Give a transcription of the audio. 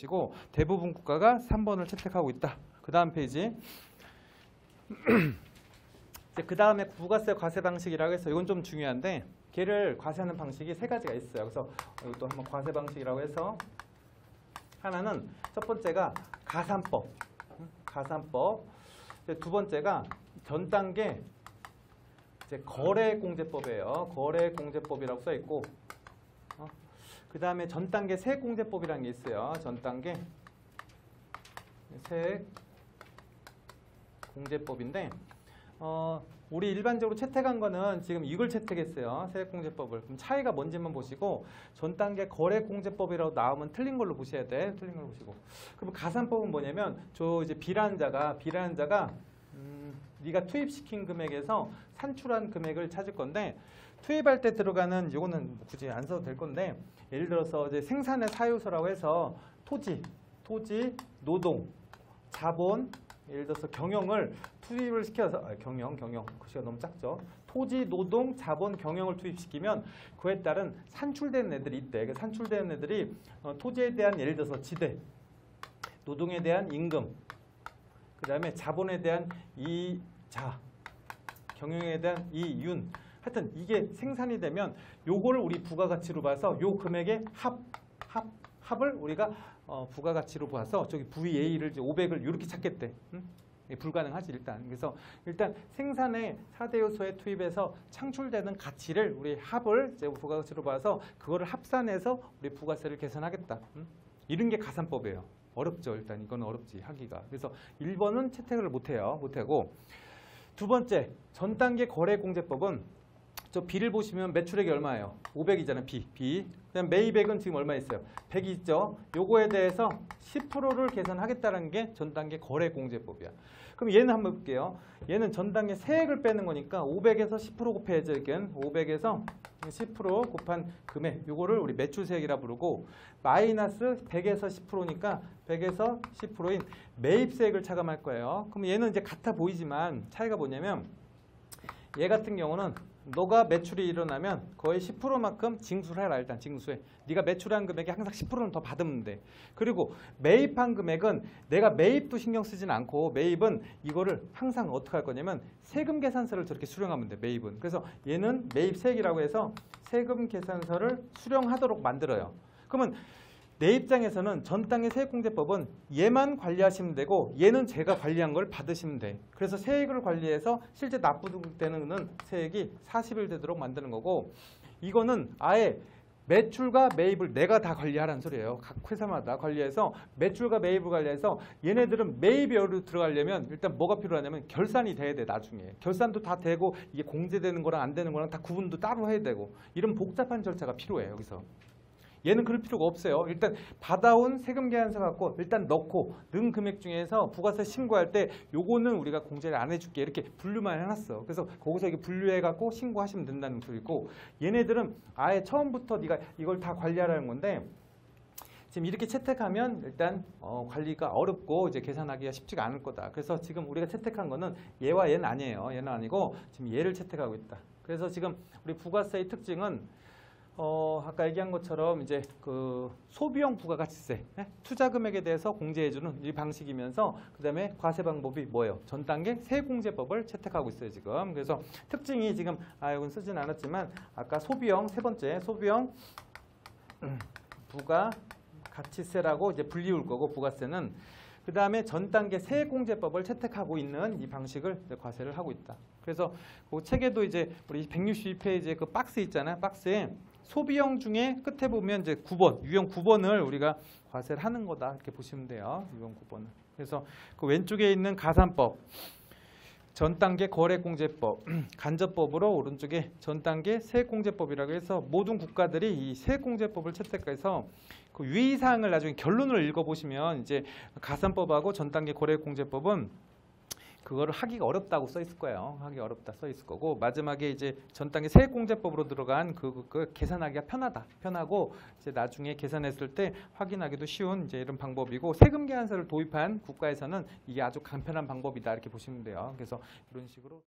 보시고 대부분 국가가 3번을 채택하고 있다. 그 다음 페이지. 그 다음에 부가세 과세 방식이라고 해서 이건 좀 중요한데 걔를 과세하는 방식이 세 가지가 있어요. 그래서 이것도 한번 과세 방식이라고 해서 하나는 첫 번째가 가산법. 가산법. 두 번째가 전 단계 거래공제법이에요. 거래공제법이라고 써 있고 그 다음에 전 단계 세액공제법이라는 게 있어요. 전 단계 세액공제법인데 우리 일반적으로 채택한 거는 지금 이걸 채택했어요. 세액공제법을. 그럼 차이가 뭔지만 보시고 전 단계 거래공제법이라고 나오면 틀린 걸로 보셔야 돼. 틀린 걸로 보시고. 그럼 가산법은 뭐냐면 저 이제 비례한자가 네가 투입시킨 금액에서 산출한 금액을 찾을 건데 투입할 때 들어가는 이거는 굳이 안 써도 될 건데 예를 들어서 이제 생산의 사유소라고 해서 토지, 노동, 자본, 예를 들어서 경영을 투입을 시켜서 경영 글씨가 너무 작죠. 토지, 노동, 자본, 경영을 투입시키면 그에 따른 산출되는 애들이 있대. 그 산출되는 애들이 토지에 대한 예를 들어서 지대, 노동에 대한 임금, 그 다음에 자본에 대한 이자, 경영에 대한 이윤. 하여튼 이게 생산이 되면 요거를 우리 부가가치로 봐서 요 금액의 합을 우리가 부가가치로 봐서 저기 VA를 이제 500을 이렇게 찾겠대. 불가능하지 일단. 그래서 일단 생산의 4대 요소에 투입해서 창출되는 가치를 우리 합을 이제 부가가치로 봐서 그거를 합산해서 우리 부가세를 계산하겠다. 이런 게 가산법이에요. 어렵죠. 일단 이건 어렵지 하기가. 그래서 1번은 채택을 못해요. 못하고 두 번째 전 단계 거래공제법은 저 B를 보시면 매출액이 얼마예요? 500이잖아요. B. 그다음 매입액은 지금 얼마 있어요? 100이 있죠. 요거에 대해서 10%를 계산하겠다는 게 전 단계 거래공제법이야. 그럼 얘는 한번 볼게요. 얘는 전 단계 세액을 빼는 거니까 500에서 10% 곱해야죠. 이건 500에서 10% 곱한 금액. 요거를 우리 매출세액이라 부르고 마이너스 100에서 10%니까 100에서 10%인 매입세액을 차감할 거예요. 그럼 얘는 이제 같아 보이지만 차이가 뭐냐면 얘 같은 경우는 너가 매출이 일어나면 거의 10%만큼 징수를 해라. 일단 징수해. 네가 매출한 금액이 항상 10%는 더 받으면 돼. 그리고 매입한 금액은 내가 매입도 신경 쓰진 않고 매입은 이거를 항상 어떻게 할 거냐면 세금 계산서를 저렇게 수령하면 돼. 매입은. 그래서 얘는 매입세액이라고 해서 세금 계산서를 수령하도록 만들어요. 그러면 내 입장에서는 전 단계 세액공제법은 얘만 관리하시면 되고 얘는 제가 관리한 걸 받으시면 돼. 그래서 세액을 관리해서 실제 납부되는 세액이 40일 되도록 만드는 거고 이거는 아예 매출과 매입을 내가 다 관리하라는 소리예요. 각 회사마다 관리해서 매출과 매입을 관리해서 얘네들은 매입이 들어가려면 일단 뭐가 필요하냐면 결산이 돼야 돼. 나중에. 결산도 다 되고 이게 공제되는 거랑 안 되는 거랑 다 구분도 따로 해야 되고 이런 복잡한 절차가 필요해요. 여기서. 얘는 그럴 필요가 없어요. 일단 받아온 세금 계산서 갖고 일단 넣고 넣은 금액 중에서 부가세 신고할 때 요거는 우리가 공제를 안 해줄게 이렇게 분류만 해놨어. 그래서 거기서 이게 분류해갖고 신고하시면 된다는 소리고 얘네들은 아예 처음부터 네가 이걸 다 관리하라는 건데 지금 이렇게 채택하면 일단 관리가 어렵고 이제 계산하기가 쉽지가 않을 거다. 그래서 지금 우리가 채택한 거는 얘와 얘는 아니에요. 얘는 아니고 지금 얘를 채택하고 있다. 그래서 지금 우리 부가세의 특징은 아까 얘기한 것처럼 이제 그 소비용 부가가치세, 투자 금액에 대해서 공제해주는 이 방식이면서 그다음에 과세 방법이 뭐예요? 전 단계 세액공제법을 채택하고 있어요 지금. 그래서 특징이 지금 이건 쓰진 않았지만 아까 소비용 세 번째 소비용 부가가치세라고 이제 불리울 거고 부가세는 그 다음에 전 단계 세액공제법을 채택하고 있는 이 방식을 과세를 하고 있다. 그래서 그 책에도 이제 우리 162페이지에 그 박스 있잖아요. 박스에 소비용 중에 끝에 보면 이제 9번, 유형 9번을 우리가 과세를 하는 거다. 이렇게 보시면 돼요. 유형 9번을. 그래서 그 왼쪽에 있는 가산법, 전 단계 거래공제법, 간접법으로 오른쪽에 전 단계 세액공제법이라고 해서 모든 국가들이 이 세액공제법을 채택해서 그 유의사항을 나중에 결론을 읽어보시면 이제 가산법하고 전 단계 거래공제법은 그거를 하기가 어렵다고 써 있을 거예요. 하기 어렵다 써 있을 거고 마지막에 이제 전 단계 세액공제법으로 들어간 그 계산하기가 편하고 이제 나중에 계산했을 때 확인하기도 쉬운 이제 이런 방법이고 세금 계산서를 도입한 국가에서는 이게 아주 간편한 방법이다 이렇게 보시면 돼요. 그래서 이런 식으로